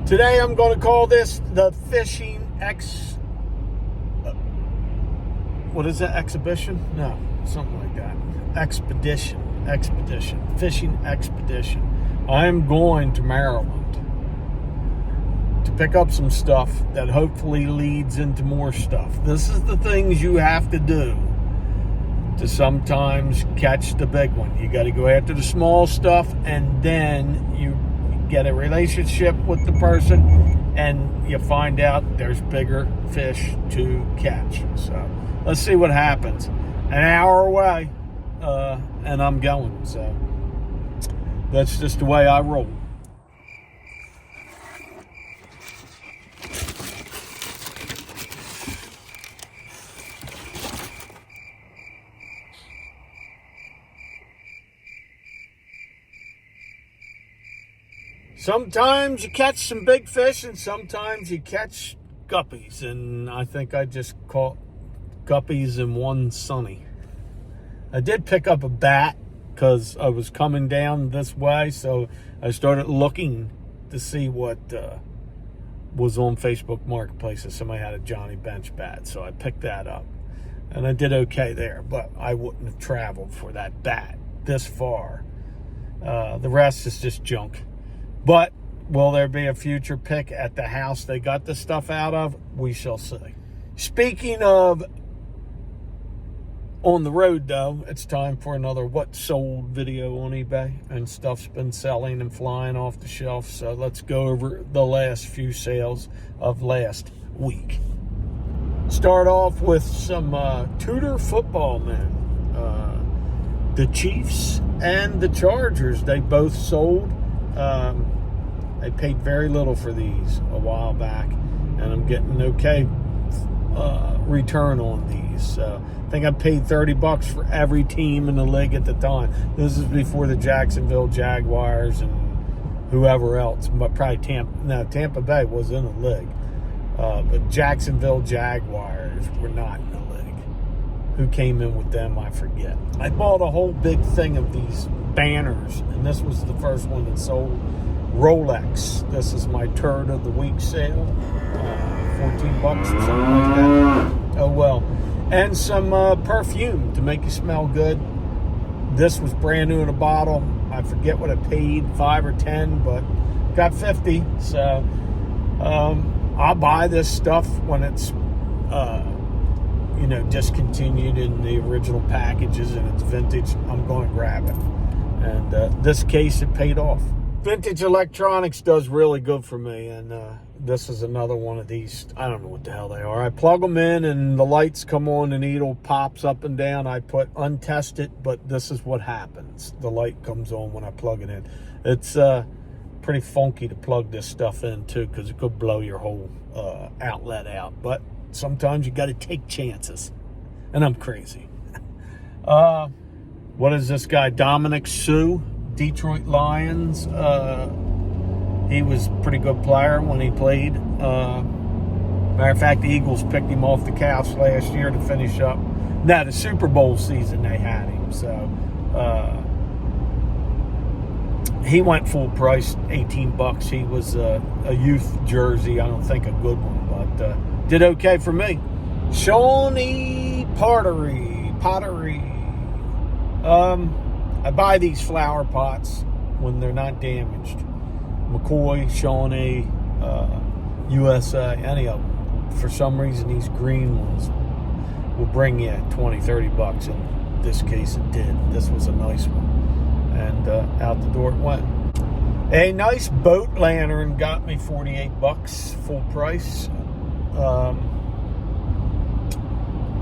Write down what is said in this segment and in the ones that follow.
Today I'm going to call this the fishing what is that, exhibition? No, something like that. Expedition. Fishing expedition. I'm going to Maryland to pick up some stuff that hopefully leads into more stuff. This is the things you have to do to sometimes catch the big one. You got to go after the small stuff, and then you get a relationship with the person and you find out there's bigger fish to catch. So let's see what happens. An hour away, and I'm going. So that's just the way I roll. Sometimes you catch some big fish and sometimes you catch guppies. And I think I just caught guppies and one sunny. I did pick up a bat because I was coming down this way. So I started looking to see what was on Facebook Marketplace. Somebody had a Johnny Bench bat. So I picked that up. And I did okay there. But I wouldn't have traveled for that bat this far. The rest is just junk. But will there be a future pick at the house they got the stuff out of? We shall see. Speaking of on the road, though, it's time for another What Sold video on eBay. And stuff's been selling and flying off the shelf. So let's go over the last few sales of last week. Start off with some Tudor football men. The Chiefs and the Chargers, they both sold. I paid very little for these a while back, and I'm getting an okay return on these. So I think I paid $30 for every team in the league at the time. This is before the Jacksonville Jaguars and whoever else, but probably Tampa Bay was in the league. But Jacksonville Jaguars were not in the league. Who came in with them, I forget. I bought a whole big thing of these banners, and this was the first one that sold. Rolex. This is my turd of the week sale. $14 or something like that. Oh well. And some perfume to make you smell good. This was brand new in a bottle. I forget what I paid, 5 or 10, but got 50. So I'll buy this stuff when it's discontinued in the original packages and it's vintage. I'm going to grab it. And this case, it paid off. Vintage electronics does really good for me, and this is another one of these. I don't know what the hell they are. I plug them in and the lights come on, the needle pops up and down. I put untested, but this is what happens. The light comes on when I plug it in. It's pretty funky to plug this stuff in too, because it could blow your whole outlet out. But sometimes you got to take chances, and I'm crazy. What is this guy, Dominic Sue? Detroit Lions. He was a pretty good player when he played. Matter of fact, the Eagles picked him off the couch last year to finish up. Now, the Super Bowl season, they had him. So he went full price, $18. He was a youth jersey. I don't think a good one, but did okay for me. Shawnee Pottery. I buy these flower pots when they're not damaged. McCoy, Shawnee, USA, any of them. For some reason, these green ones will bring you $20-$30. In this case, it did. This was a nice one. And out the door it went. A nice boat lantern got me $48, full price. I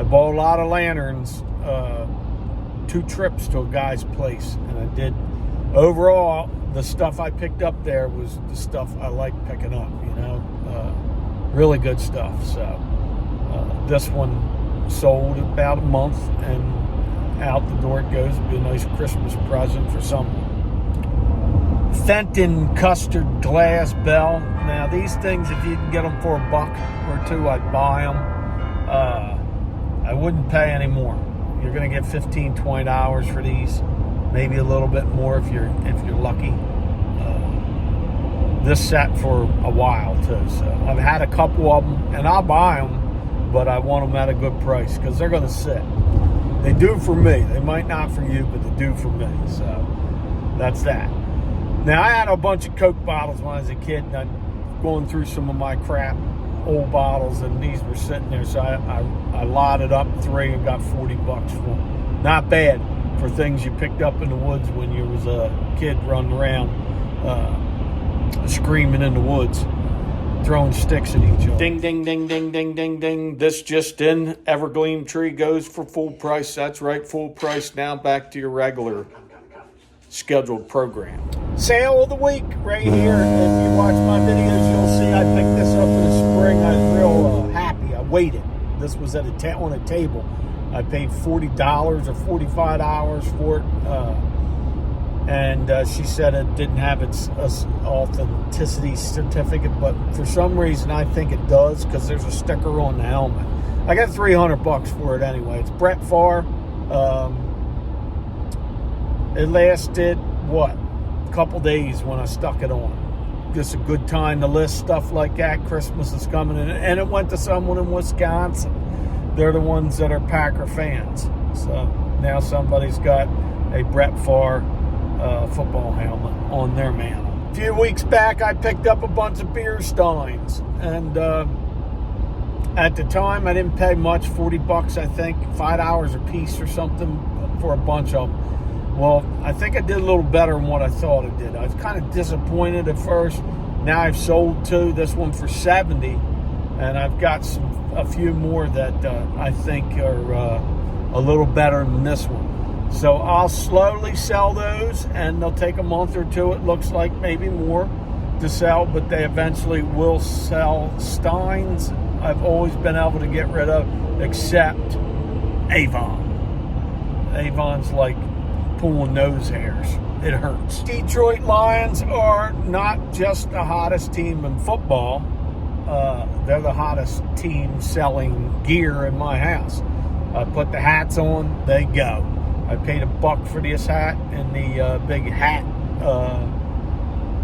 bought a lot of lanterns. 2 trips to a guy's place, and I did. Overall, the stuff I picked up there was the stuff I like picking up, really good stuff. So this one sold about a month, and out the door it goes. It'd be a nice Christmas present for someone. Fenton custard glass bell. Now these things, if you can get them for $1 or $2, I'd buy them. I wouldn't pay any more. You're going to get $15-$20 for these, maybe a little bit more if you're lucky. this set for a while too. So I've had a couple of them, and I'll buy them, but I want them at a good price because they're going to sit. They do for me. They might not for you, but they do for me. So that's that. Now, I had a bunch of Coke bottles when I was a kid, and I'm going through some of my crap, old bottles, and these were sitting there. So I lotted up 3 and got $40 for them. Not bad for things you picked up in the woods when you was a kid running around screaming in the woods, throwing sticks at each other. Ding, ding, ding, ding, ding, ding, ding. This just in, Evergreen tree goes for full price. That's right, full price. Now back to your regular scheduled program. Sale of the week right here. If you watch my videos, you'll see I picked this up in the spring. I was real happy. I waited. This was at on a table. I paid $40 or $45 for it. And she said it didn't have its authenticity certificate, but for some reason I think it does because there's a sticker on the helmet. I got $300 for it anyway. It's Brett Favre. It lasted, a couple days when I stuck it on. Just a good time to list stuff like that. Christmas is coming, and it went to someone in Wisconsin. They're the ones that are Packer fans. So now somebody's got a Brett Favre football helmet on their mantle. A few weeks back, I picked up a bunch of beer steins, and at the time, I didn't pay much, $40, I think, $5 a piece or something for a bunch of them. Well, I think I did a little better than what I thought I did. I was kind of disappointed at first. Now I've sold 2, this one for $70, and I've got a few more that I think are a little better than this one. So I'll slowly sell those, and they'll take a month or 2, it looks like, maybe more to sell, but they eventually will sell. Steins I've always been able to get rid of, except Avon. Avon's like pulling nose hairs. It hurts. Detroit Lions are not just the hottest team in football. They're the hottest team selling gear in my house. I put the hats on, they go. I paid $1 for this hat in the big hat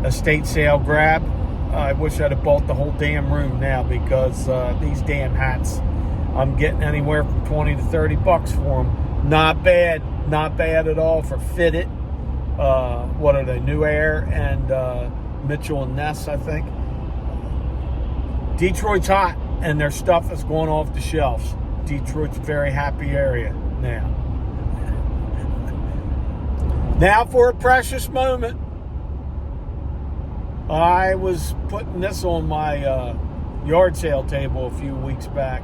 estate sale grab. I wish I'd have bought the whole damn room now because these damn hats, I'm getting anywhere from $20 to $30 for them. Not bad at all for Fitted. What are they? New Air and Mitchell and Ness, I think. Detroit's hot, and their stuff is going off the shelves. Detroit's a very happy area now. Now for a precious moment. I was putting this on my yard sale table a few weeks back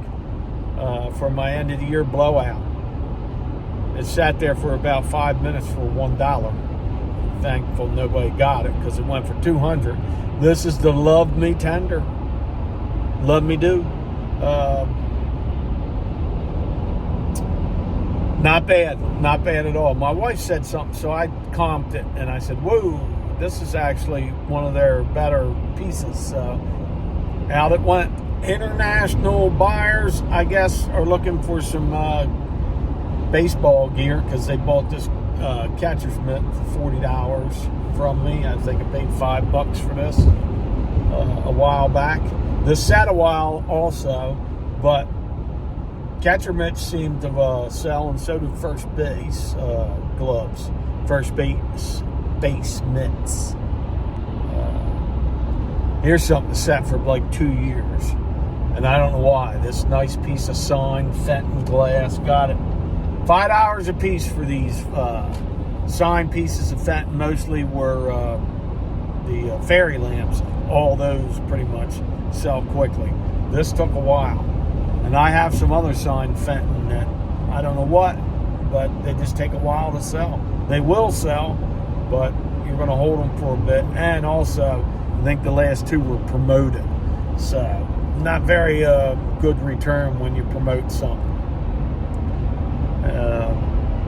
for my end of the year blowout. It sat there for about 5 minutes for $1. Thankful nobody got it because it went for $200. This is the Love Me Tender. Love Me Do. Not bad at all. My wife said something, so I comped it, and I said, whoa, this is actually one of their better pieces. Out it went. International buyers, I guess, are looking for some baseball gear because they bought this catcher's mitt for $40 from me. I think I paid $5 for this a while back. This sat a while also, but catcher mitts seemed to sell, and so did first base gloves, first base mitts. Here's something set for like 2 years, and I don't know why. This nice piece of signed Fenton glass, got it. $5 a piece for these signed pieces of Fenton. Mostly were the fairy lamps. All those pretty much sell quickly. This took a while. And I have some other signed Fenton that I don't know what, but they just take a while to sell. They will sell, but you're going to hold them for a bit. And also, I think the last 2 were promoted. So, not very good return when you promote something.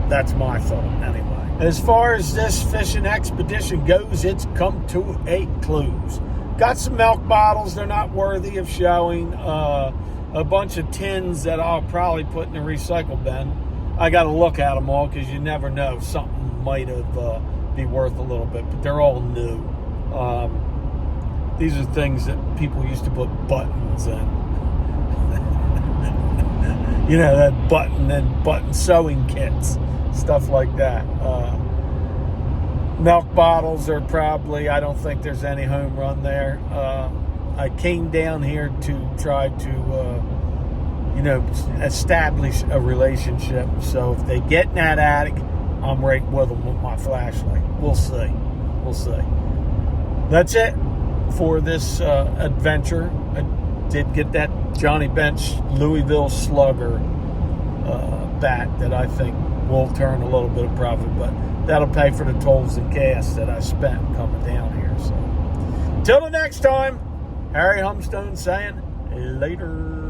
That's my thought, anyway. As far as this fishing expedition goes, it's come to a close. Got some milk bottles. They're not worthy of showing. A bunch of tins that I'll probably put in the recycle bin. I got to look at them all because you never know. Something might have be worth a little bit, but they're all new. These are things that people used to put buttons in. You know, that button sewing kits, stuff like that. Milk bottles are probably, I don't think there's any home run there. I came down here to try to, establish a relationship. So if they get in that attic, I'm right with them with my flashlight. We'll see. That's it for this adventure. I did get that Johnny Bench Louisville Slugger bat that I think will turn a little bit of profit, but that'll pay for the tolls and gas that I spent coming down here. So, till the next time, Harry Humstone saying later.